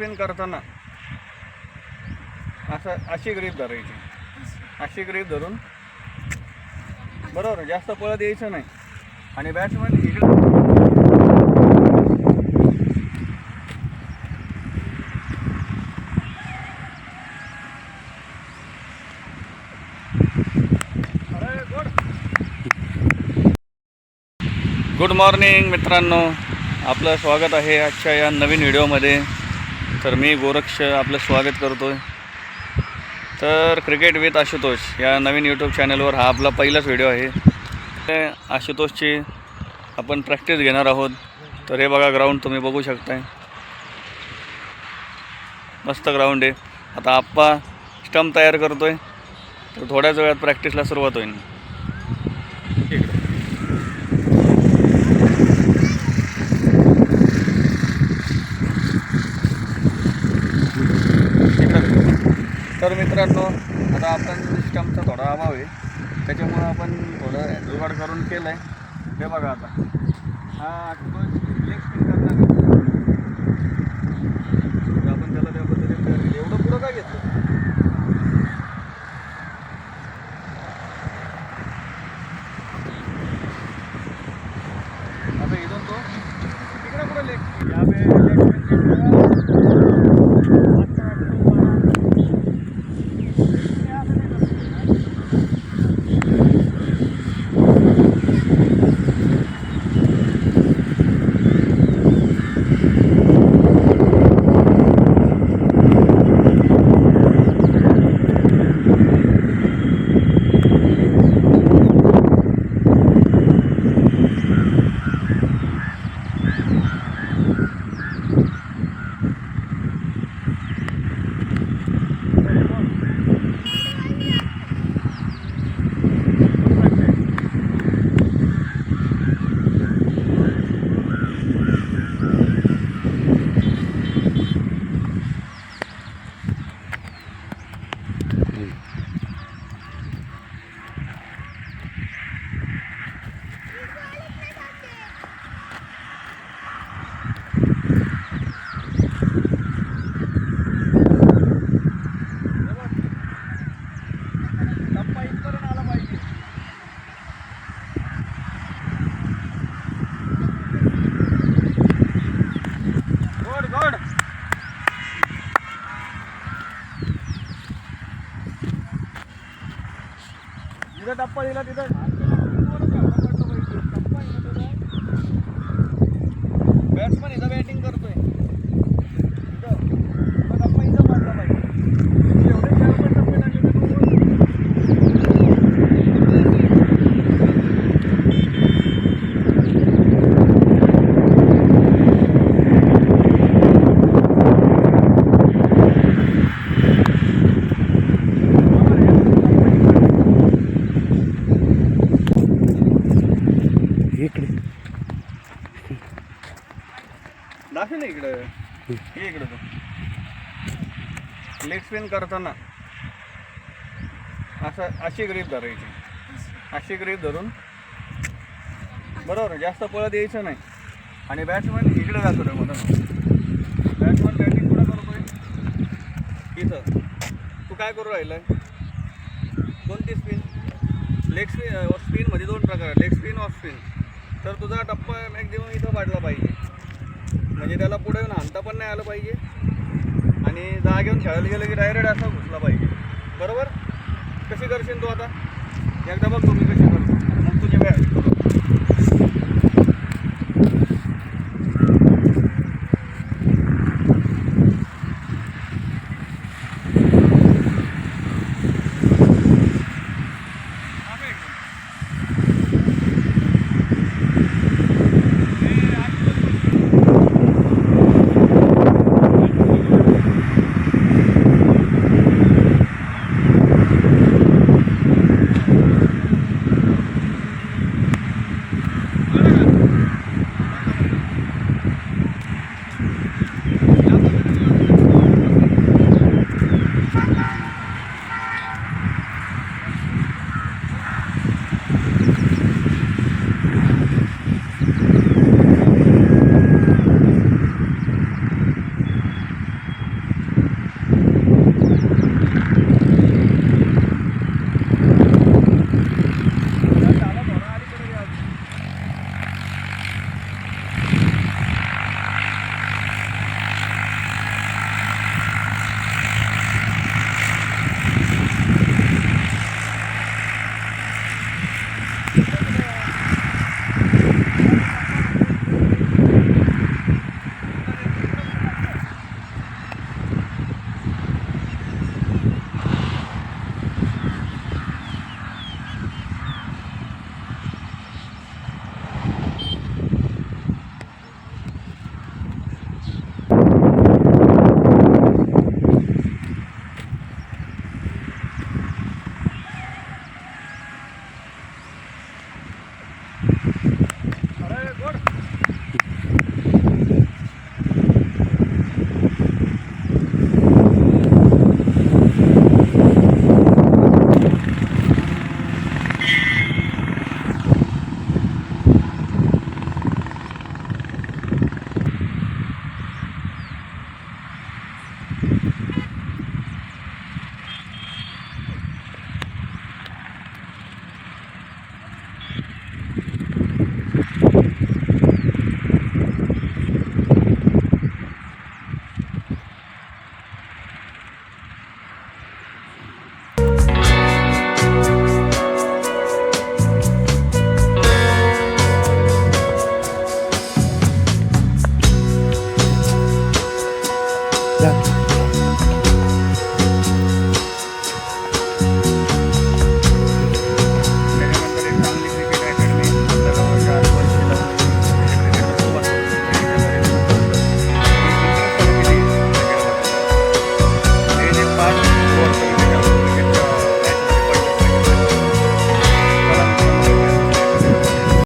Spin करताना अशी grip धरायची, अशी ग्रीप धरून बरोबर जास्त पळत यायचं नाही. आणि बॅट्समन इकडे गुड मॉर्निंग मित्रांनो, आपलं स्वागत आहे आजच्या या नवीन व्हिडिओमध्ये. तर मी गोरक्ष आपलं स्वागत करतो आहे. तर क्रिकेट विथ आशुतोष या नवीन यूट्यूब चॅनलवर हा आपला पहिलाच व्हिडिओ आहे. आशुतोषची आपण प्रॅक्टिस घेणार आहोत. तर हे बघा ग्राउंड तुम्ही बघू शकताय, मस्त ग्राउंड आहे. आता आप्पा स्टंप तयार करतो आहे, तर थोड्याच वेळात प्रॅक्टिसला सुरुवात होईल. तर मित्रांनो, आता आपण स्टंपचा थोडा अभाव आहे, त्याच्यामुळं आपण थोडं जुगाड करून केलं आहे. हे बघा आता हा लेग स्पिन करणार आपण त्याला त्या पद्धतीने एवढं पुढं काय घेतो. आता इथून तो तिकडे पुढं लेग स्पिन तिथं टप्पा दिला, तिथं बॅट्समन इथं बॅटिंग करतोय, इथं टप्पा इथं मारला पाहिजे. एवढे 4-5 टप्पे लागले दाखव ना इकडं. हे इकडं तो लेग स्पिन करताना अशी ग्रीप धरायची, अशी ग्रीप धरून बरोबर जास्त पळत यायचं नाही. आणि बॅट्समन इकडे जातो रे म्हणून बॅट्समन बॅटिंग कुठं करतोय इथं. तू काय करू राहिलं, कोणती स्पिन? Leg spin. स्पिनमध्ये 2 प्रकार, लेग स्पिन ऑफ स्पिन. तर तुझा टप्पा मॅक्झिमम इथं वाढला पाहिजे, म्हणजे त्याला पुढे येऊन हाणता पण नाही आलं पाहिजे आणि जागा घेऊन खेळायला गेलं की डायरेक्ट असा घुसला पाहिजे. बरोबर? कशी करशील तू आता? एकदा बघ तुम्ही कशी करतो, मग तुझी बॅट